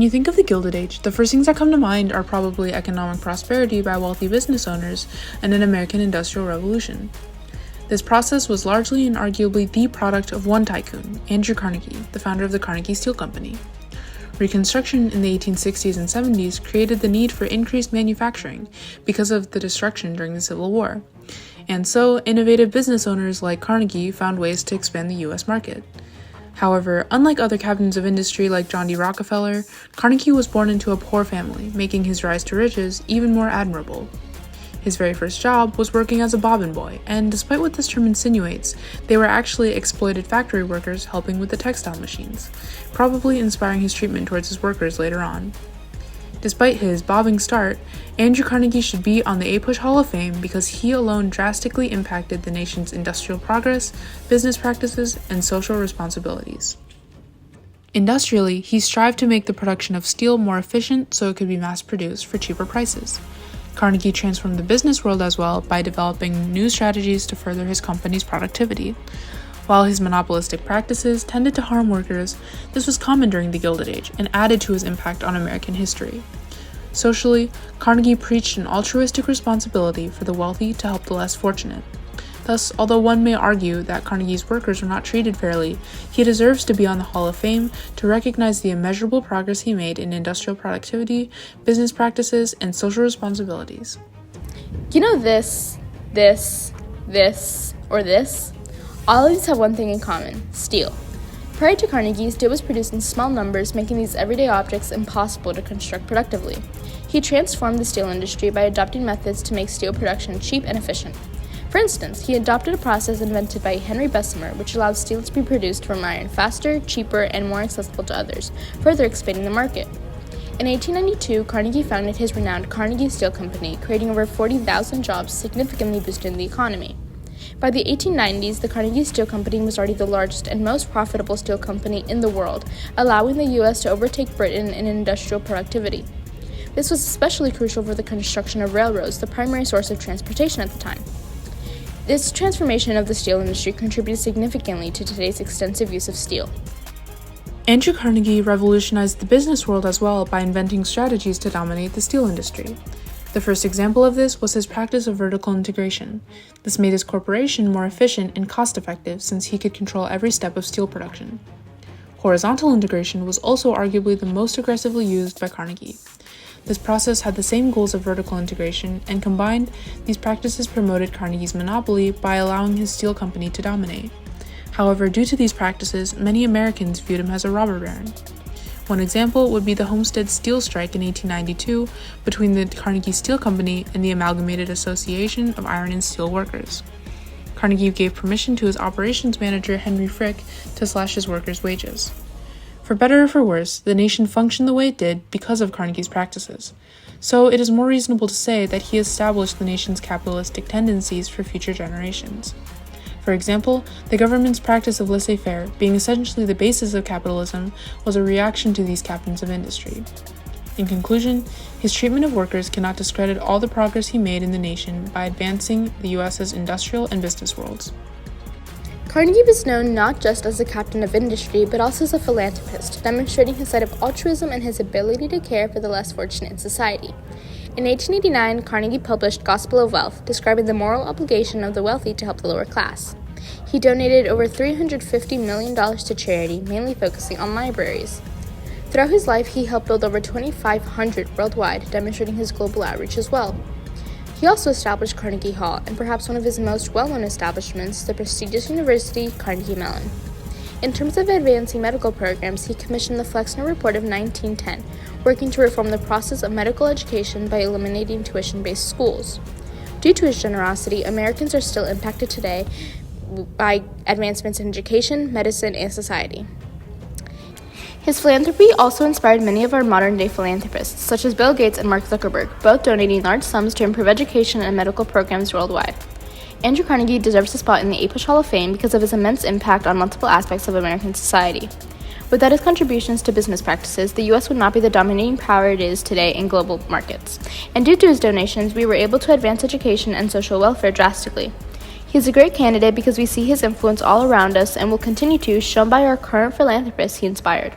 you think of the Gilded Age, the first things that come to mind are probably economic prosperity by wealthy business owners and an American Industrial Revolution. This process was largely and arguably the product of one tycoon, Andrew Carnegie, the founder of the Carnegie Steel Company. Reconstruction in the 1860s and 70s created the need for increased manufacturing because of the destruction during the Civil War. And so, innovative business owners like Carnegie found ways to expand the U.S. market. However, unlike other captains of industry like John D. Rockefeller, Carnegie was born into a poor family, making his rise to riches even more admirable. His very first job was working as a bobbin boy, and despite what this term insinuates, they were actually exploited factory workers helping with the textile machines, probably inspiring his treatment towards his workers later on. Despite his bobbing start, Andrew Carnegie should be on the APUSH Hall of Fame because he alone drastically impacted the nation's industrial progress, business practices, and social responsibilities. Industrially, he strived to make the production of steel more efficient so it could be mass-produced for cheaper prices. Carnegie transformed the business world as well by developing new strategies to further his company's productivity. While his monopolistic practices tended to harm workers, this was common during the Gilded Age and added to his impact on American history. Socially, Carnegie preached an altruistic responsibility for the wealthy to help the less fortunate. Thus, although one may argue that Carnegie's workers were not treated fairly, he deserves to be on the Hall of Fame to recognize the immeasurable progress he made in industrial productivity, business practices, and social responsibilities. You know this, or this? All of these have one thing in common: steel. Prior to Carnegie, steel was produced in small numbers, making these everyday objects impossible to construct productively. He transformed the steel industry by adopting methods to make steel production cheap and efficient. For instance, he adopted a process invented by Henry Bessemer, which allowed steel to be produced from iron faster, cheaper, and more accessible to others, further expanding the market. In 1892, Carnegie founded his renowned Carnegie Steel Company, creating over 40,000 jobs, significantly boosting the economy. By the 1890s, the Carnegie Steel Company was already the largest and most profitable steel company in the world, allowing the U.S. to overtake Britain in industrial productivity. This was especially crucial for the construction of railroads, the primary source of transportation at the time. This transformation of the steel industry contributed significantly to today's extensive use of steel. Andrew Carnegie revolutionized the business world as well by inventing strategies to dominate the steel industry. The first example of this was his practice of vertical integration. This made his corporation more efficient and cost-effective since he could control every step of steel production. Horizontal integration was also arguably the most aggressively used by Carnegie. This process had the same goals of vertical integration, and combined, these practices promoted Carnegie's monopoly by allowing his steel company to dominate. However, due to these practices, many Americans viewed him as a robber baron. One example would be the Homestead Steel Strike in 1892 between the Carnegie Steel Company and the Amalgamated Association of Iron and Steel Workers. Carnegie gave permission to his operations manager, Henry Frick, to slash his workers' wages. For better or for worse, the nation functioned the way it did because of Carnegie's practices. So it is more reasonable to say that he established the nation's capitalistic tendencies for future generations. For example, the government's practice of laissez-faire, being essentially the basis of capitalism, was a reaction to these captains of industry. In conclusion, his treatment of workers cannot discredit all the progress he made in the nation by advancing the U.S.'s industrial and business worlds. Carnegie was known not just as a captain of industry, but also as a philanthropist, demonstrating his side of altruism and his ability to care for the less fortunate in society. In 1889, Carnegie published Gospel of Wealth, describing the moral obligation of the wealthy to help the lower class. He donated over $350 million to charity, mainly focusing on libraries. Throughout his life, he helped build over 2,500 worldwide, demonstrating his global outreach as well. He also established Carnegie Hall, and perhaps one of his most well-known establishments, the prestigious university, Carnegie Mellon. In terms of advancing medical programs, he commissioned the Flexner Report of 1910, working to reform the process of medical education by eliminating tuition-based schools. Due to his generosity, Americans are still impacted today by advancements in education, medicine, and society. His philanthropy also inspired many of our modern-day philanthropists, such as Bill Gates and Mark Zuckerberg, both donating large sums to improve education and medical programs worldwide. Andrew Carnegie deserves a spot in the APUSH Hall of Fame because of his immense impact on multiple aspects of American society. Without his contributions to business practices, the U.S. would not be the dominating power it is today in global markets. And due to his donations, we were able to advance education and social welfare drastically. He is a great candidate because we see his influence all around us and will continue to, shown by our current philanthropists he inspired.